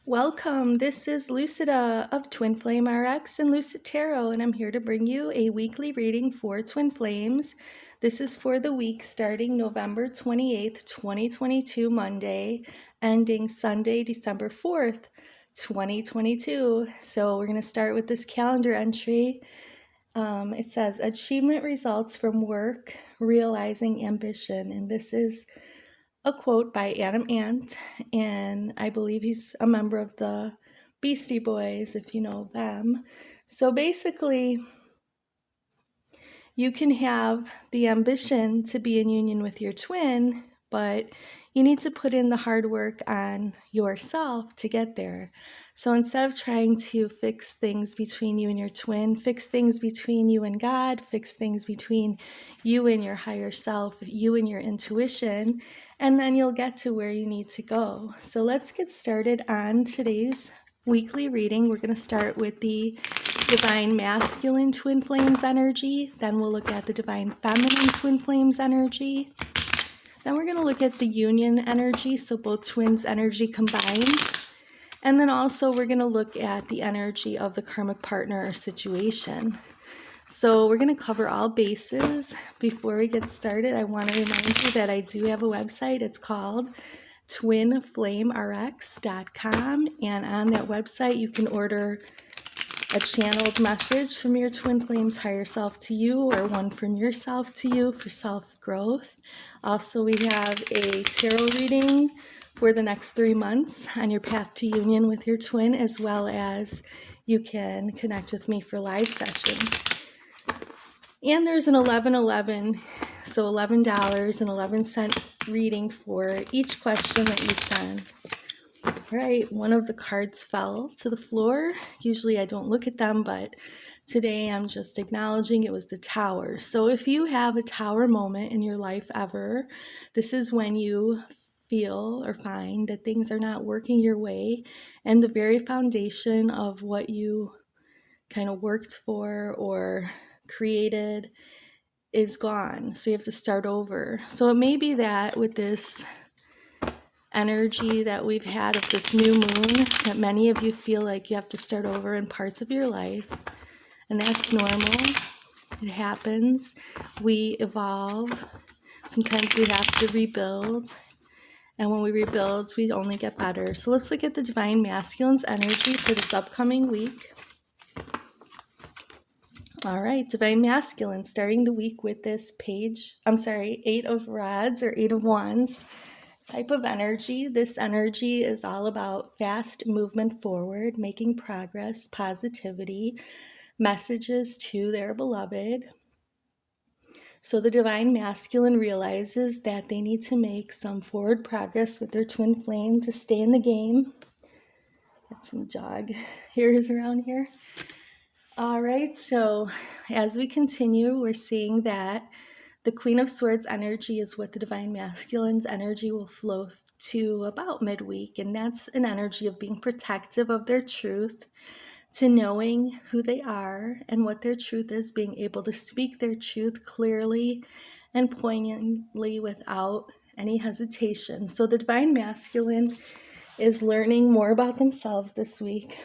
Welcome, this is Lucida of Twinflame RX and Lucid Tarot, and I'm here to bring you a weekly reading for Twin Flames. This is for the week starting November 28th, 2022, Monday, ending Sunday, December 4th, 2022. So we're going to start with this calendar entry. It says, achievement results from work, realizing ambition, and this is a quote by Adam Ant, and I believe he's a member of the Beastie Boys, if you know them. So basically, you can have the ambition to be in union with your twin, but you need to put in the hard work on yourself to get there. So instead of trying to fix things between you and your twin, fix things between you and God, fix things between you and your higher self, you and your intuition, and then you'll get to where you need to go. So let's get started on today's weekly reading. We're going to start with the Divine Masculine Twin Flames energy. Then we'll look at the Divine Feminine Twin Flames energy. Then we're going to look at the Union energy, so both twins energy combined. And then also we're going to look at the energy of the karmic partner or situation. So we're going to cover all bases. Before we get started, I want to remind you that I do have a website. It's called twinflamerx.com, and on that website you can order a channeled message from your twin flame's higher self to you, or one from yourself to you for self-growth. Also, we have a tarot reading for the next 3 months on your path to union with your twin, as well as you can connect with me for live sessions. And there's an 1111, so $11.11 reading for each question that you send. All right, one of the cards fell to the floor. Usually I don't look at them, but today I'm just acknowledging it was the Tower. So if you have a Tower moment in your life ever, this is when you feel or find that things are not working your way, and the very foundation of what you kind of worked for or created is gone. So you have to start over. So it may be that with this energy that we've had of this new moon, that many of you feel like you have to start over in parts of your life, and that's normal. It happens. We evolve. Sometimes we have to rebuild, and when we rebuild, we only get better. So let's look at the Divine Masculine's energy for this upcoming week. All right, Divine Masculine, starting the week with this Eight of Rods or Eight of Wands type of energy. This energy is all about fast movement forward, making progress, positivity, messages to their beloved. So the Divine Masculine realizes that they need to make some forward progress with their twin flame to stay in the game. Got some jog hairs around here. All right, so as we continue, we're seeing that the Queen of Swords energy is what the Divine Masculine's energy will flow to about midweek, and that's an energy of being protective of their truth, to knowing who they are and what their truth is, being able to speak their truth clearly and poignantly without any hesitation. So the Divine Masculine is learning more about themselves this week,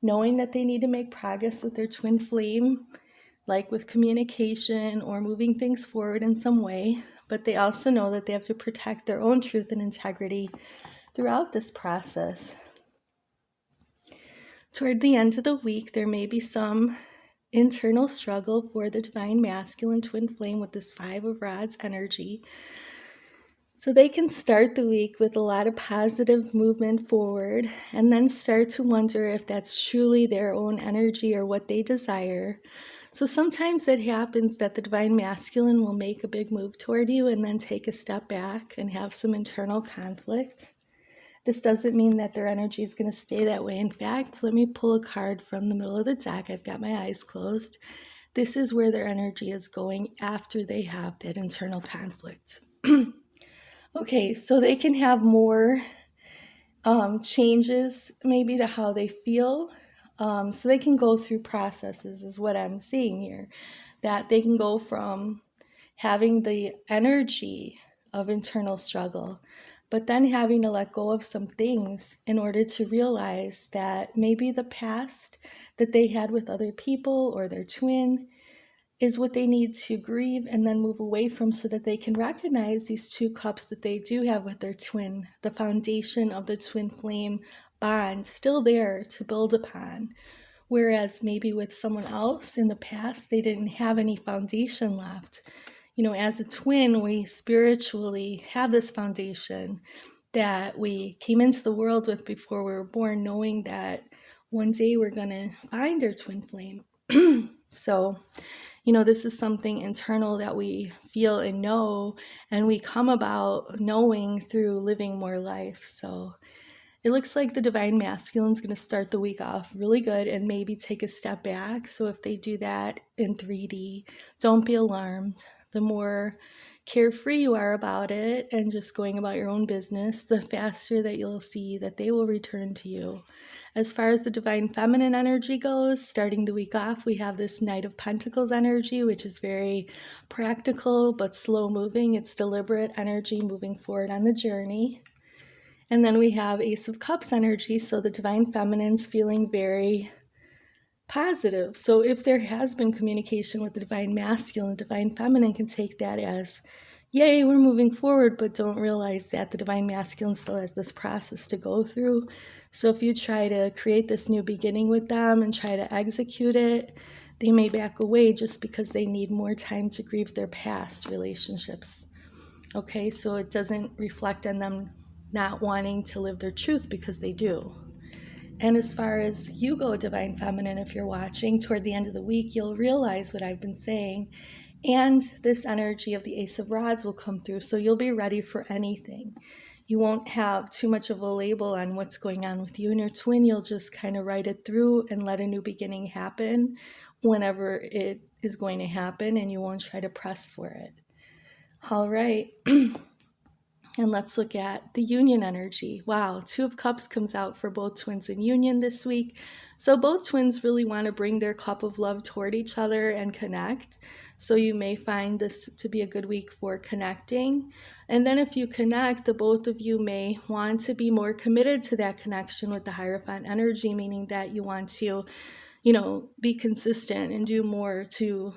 knowing that they need to make progress with their twin flame, like with communication or moving things forward in some way, but they also know that they have to protect their own truth and integrity throughout this process. Toward the end of the week, there may be some internal struggle for the Divine Masculine twin flame with this Five of Rods energy. So they can start the week with a lot of positive movement forward, and then start to wonder if that's truly their own energy or what they desire. So sometimes it happens that the Divine Masculine will make a big move toward you and then take a step back and have some internal conflict. This doesn't mean that their energy is going to stay that way. In fact, let me pull a card from the middle of the deck. I've got my eyes closed. This is where their energy is going after they have that internal conflict. Okay, so they can have more changes maybe to how they feel. So they can go through processes is what I'm seeing here. That they can go from having the energy of internal struggle but then having to let go of some things in order to realize that maybe the past that they had with other people or their twin is what they need to grieve and then move away from, so that they can recognize these two cups that they do have with their twin, the foundation of the twin flame bond still there to build upon. Whereas maybe with someone else in the past, they didn't have any foundation left. As a twin, we spiritually have this foundation that we came into the world with before we were born, knowing that one day we're going to find our twin flame. So, this is something internal that we feel and know, and we come about knowing through living more life. So it looks like the Divine Masculine is going to start the week off really good and maybe take a step back. So if they do that in 3D, don't be alarmed. The more carefree you are about it and just going about your own business, the faster that you'll see that they will return to you. As far as the Divine Feminine energy goes, starting the week off, we have this Knight of Pentacles energy, which is very practical but slow moving. It's deliberate energy moving forward on the journey. And then we have Ace of Cups energy, so the Divine Feminine's feeling very positive. So if there has been communication with the Divine Masculine, the Divine Feminine can take that as, yay, we're moving forward, but don't realize that the Divine Masculine still has this process to go through. So if you try to create this new beginning with them and try to execute it, they may back away just because they need more time to grieve their past relationships. Okay, so it doesn't reflect on them not wanting to live their truth, because they do. And as far as you go, Divine Feminine, if you're watching, toward the end of the week, you'll realize what I've been saying. And this energy of the Ace of Rods will come through, so you'll be ready for anything. You won't have too much of a label on what's going on with you and your twin. You'll just kind of write it through and let a new beginning happen whenever it is going to happen, and you won't try to press for it. All right. And let's look at the union energy. Wow, Two of Cups comes out for both twins in union this week. So both twins really want to bring their cup of love toward each other and connect. So you may find this to be a good week for connecting. And then if you connect, the both of you may want to be more committed to that connection with the Hierophant energy, meaning that you want to, be consistent and do more to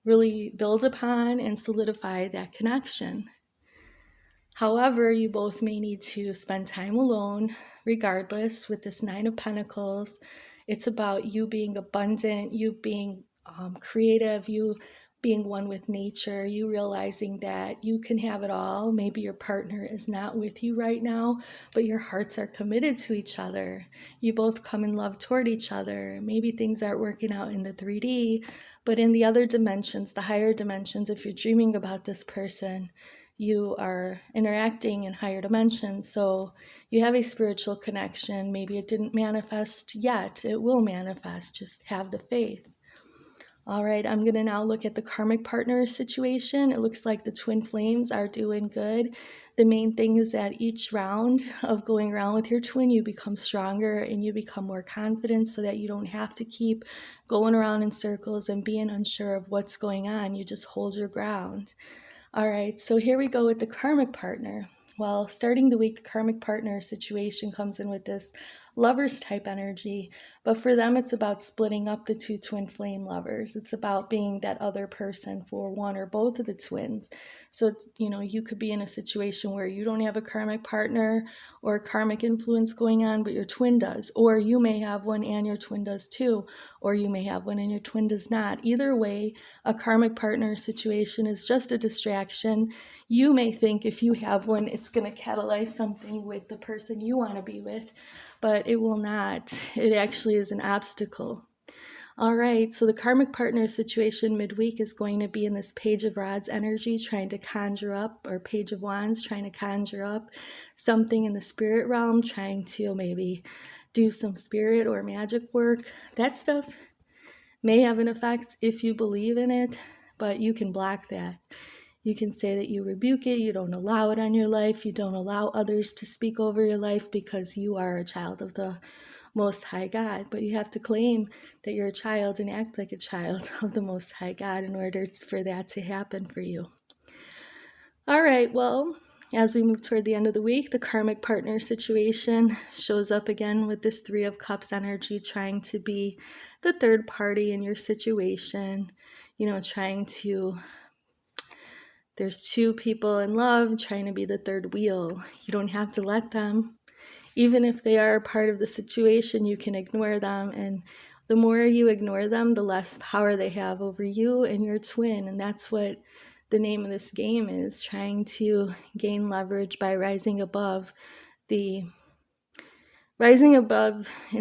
really build upon and solidify that connection. However, you both may need to spend time alone, regardless, with this Nine of Pentacles. It's about you being abundant, you being creative, you being one with nature, you realizing that you can have it all. Maybe your partner is not with you right now, but your hearts are committed to each other. You both come in love toward each other. Maybe things aren't working out in the 3D, but in the other dimensions, the higher dimensions, if you're dreaming about this person, you are interacting in higher dimensions, so you have a spiritual connection. Maybe it didn't manifest yet. It will manifest. Just have the faith. All right, I'm going to now look at the karmic partner situation. It looks like the twin flames are doing good. The main thing is that each round of going around with your twin, you become stronger and you become more confident, so that you don't have to keep going around in circles and being unsure of what's going on. You just hold your ground. All right, so here we go with the karmic partner. Well, starting the week, the karmic partner situation comes in with this lovers type energy, but for them it's about splitting up the two twin flame lovers. It's about being that other person for one or both of the twins. So you could be in a situation where you don't have a karmic partner or a karmic influence going on, but your twin does, or you may have one and your twin does too, or you may have one and your twin does not. Either way, a karmic partner situation is just a distraction. You may think if you have one, it's going to catalyze something with the person you want to be with, but it will not. It actually is an obstacle. All right, so the karmic partner situation midweek is going to be in this Page of Rods energy, trying to conjure up, or Page of Wands, trying to conjure up something in the spirit realm, trying to maybe do some spirit or magic work. That stuff may have an effect if you believe in it, but you can block that. You can say that you rebuke it, you don't allow it on your life, you don't allow others to speak over your life, because you are a child of the Most High God. But you have to claim that you're a child and act like a child of the Most High God in order for that to happen for you. All right, well, as we move toward the end of the week, the karmic partner situation shows up again with this Three of Cups energy, trying to be the third party in your situation, trying to, there's two people in love trying to be the third wheel. You don't have to let them. Even if they are part of the situation, you can ignore them. And the more you ignore them, the less power they have over you and your twin. And that's what the name of this game is, trying to gain leverage by rising above in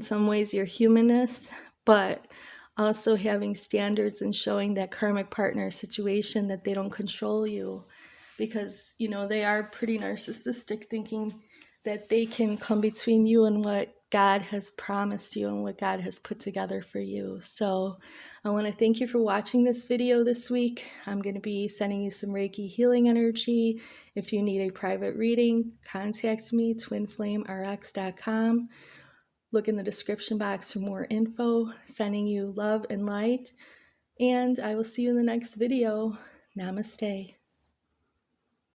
some ways your humanness, but also having standards and showing that karmic partner situation that they don't control you, because they are pretty narcissistic, thinking that they can come between you and what God has promised you and what God has put together for you. So I want to thank you for watching this video this week. I'm going to be sending you some Reiki healing energy. If you need a private reading, contact me, twinflamerx.com. Look in the description box for more info. Sending you love and light. And I will see you in the next video. Namaste.